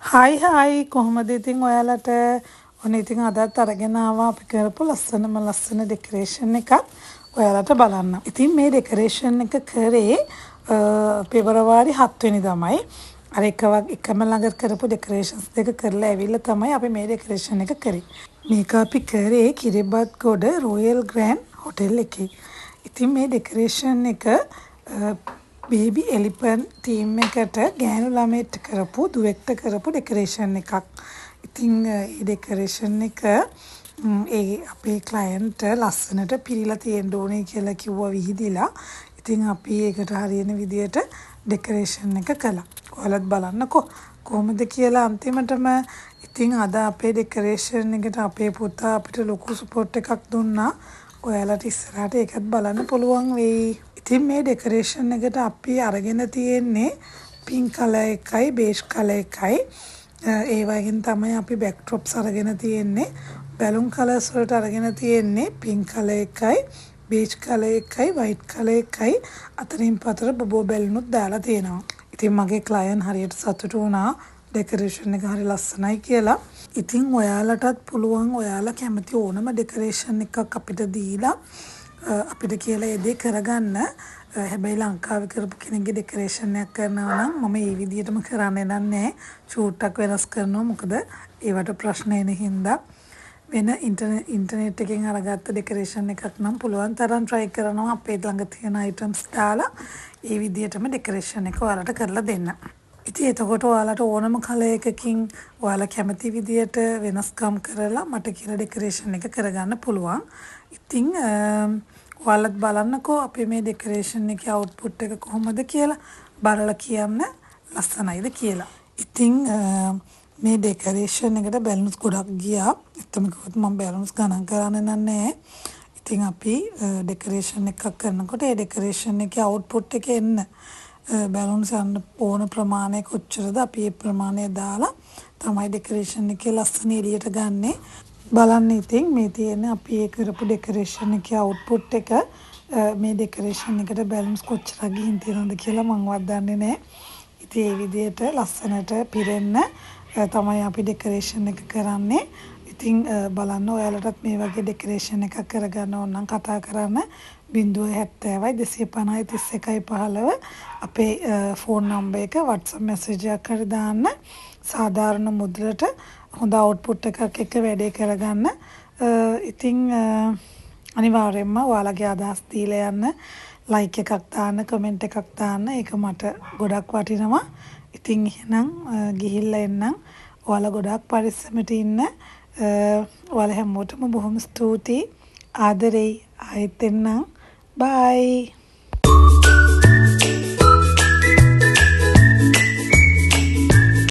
හයි කොහොමද ඉතින් ඔයාලට ඔන්න ඉතින් අදත් අරගෙන ආවා අපි කරපු ලස්සන ඩෙකොරේෂන් එකක් ඔයාලට බලන්න. ඉතින් මේ ඩෙකොරේෂන් එක කරේ පෙබරවාරි 7 වෙනිදාමයි. අර එකම ළඟ කරපු ඩෙකොරේෂන්ස් දෙක කරලා ඇවිල්ලා තමයි අපි මේ ඩෙකොරේෂන් එක කරේ. මේක අපි කරේ කිරිබත්ගොඩ රොයල් ග්‍රෑන්ඩ් හොටෙල් එකේ. ඉතින් මේ ඩෙකොරේෂන් එක බේබි එලිෆන්ට් තීම් එකට ගෑනු ළමයට කරපු දුවෙක්ට කරපු ඩෙකොරේෂන් එකක්. ඉතින් මේ ඩෙකොරේෂන් එක අපේ ක්ලයන්ට් ලස්සනට පිරීලා තියෙන්න ඕනේ කියලා කිව්වා විහිදිලා. ඉතින් අපි ඒකට හරියන විදියට ඩෙකොරේෂන් එක කළා. ඔයාලත් බලන්නකෝ කොහොමද කියලා අන්තිමටම. ඉතින් අද අපේ ඩෙකොරේෂන් එකට අපේ පුතා අපිට ලොකු සපෝට් එකක් දුන්නා. ඔයාලට ඉස්සරහට ඒකත් බලන්න පුළුවන් වෙයි. ඉතින් මේ ඩෙකොරේෂන් එකට අපි අරගෙන තියෙන්නේ පින්ක් කලර් එකයි බේජ් කලර් එකයි. ඒ වගේම තමයි අපි බෑක්ඩ්‍රොප්ස් අරගෙන තියෙන්නේ. බැලුන් කලර්ස් වලට අරගෙන තියෙන්නේ පින්ක් කලර් එකයි බේජ් කලර් එකයි වයිට් කලර් එකයි. අතරින් පතර බොබෝ බැලුනුත් දාලා තියෙනවා. ඉතින් මගේ ක්ලයන්ට් හරියට සතුටු වුණා ඩෙකොරේෂන් එක හරි ලස්සනයි කියලා. ඉතින් ඔයාලටත් පුළුවන් ඔයාලා කැමති ඕනම ඩෙකොරේෂන් එකක් අපිට දීලා අපිට කියලා ඒ දේ කරගන්න. හැබැයි ලංකාවේ කරපු කෙනෙක්ගේ ඩෙකොරේෂන් එකක් කරනවා නම් මම මේ විදිහටම කරන්නේ නැහැ. චූට්ටක් වෙනස් කරනවා. මොකද ඒවට ප්‍රශ්න එන හින්දා වෙන ඉන්ටර්නෙට් එකෙන් අරගත්ත ඩෙකොරේෂන් එකක් නම් පුළුවන් තරම් try කරනවා අපේ ළඟ තියෙන items දාලා ඒ විදිහටම ඩෙකොරේෂන් එක ඔයාලට කරලා දෙන්න. ඉතින් එතකොට ඔයාලට ඕනම කලර් එකකින් ඔයාලා කැමති විදියට වෙනස්කම් කරලා මට කියලා ඩෙකොරේෂන් එක කරගන්න පුළුවන්. ඉතින් ඔයාලත් බලන්නකෝ අපේ මේ ඩෙකොරේෂන් එකේ අවුට්පුට් එක කොහොමද කියලා බලලා කියන්න ලස්සනයිද කියලා. ඉතින් මේ ඩෙකොරේෂන් එකට බැලුන්ස් ගොඩක් ගියා. ඇත්තම කිව්වොත් මම බැලුන්ස් ගණන් කරන්නේ නැහැ. ඉතින් අපි ඩෙකොරේෂන් එකක් කරනකොට ඒ ඩෙකොරේෂන් එකේ අවුට්පුට් එක එන්න බැලුන්ස් යන ඕන ප්‍රමාණය කොච්චරද අපි ඒ ප්‍රමාණය දාලා තමයි ඩෙකොරේෂන් එකේ ලස්සන එළියට ගන්නෙ. බලන්න ඉතින් මේ තියෙන අපි ඒ කරපු ඩෙකොරේෂන් එකේ අවුට්පුට් එක මේ ඩෙකොරේෂන් එකට බැලුන්ස් කොච්චර ගිහින් තියෙනවද කියලා මංවත් දන්නේ නැහැ. ඉතින් ඒ විදිහට ලස්සනට පිරෙන්න තමයි අපි ඩෙකොරේෂන් එක කරන්නේ. ඉතින් බලන්න ඔයාලටත් මේ වගේ ඩෙකොරේෂන් එකක් කරගන්න ඕන නම් කතා කරන්න 070 250 3115 අපේ ෆෝන් නම්බර් එක WhatsApp මැසේජ් එකක් කර දාන්න. සාධාරණ මුදලට හොඳ අවුට්පුට් එකක් එක්ක වැඩේ කරගන්න. ඉතින් අනිවාර්යයෙන්ම ඔයාලගේ අදහස් දීලා යන්න. ලයික් එකක් දාන්න, කමෙන්ට් එකක් දාන්න. ඒක මට ගොඩක් වටිනවා. ඉතින් එහෙනම් ගිහිල්ලා එන්නම්. ඔයාලා ගොඩක් පරිස්සමට ඉන්න. ඔයාලා හැමෝටම බොහොම ස්තුතියි. ආදරෙයි. ආයෙත් එන්නම්. බයි.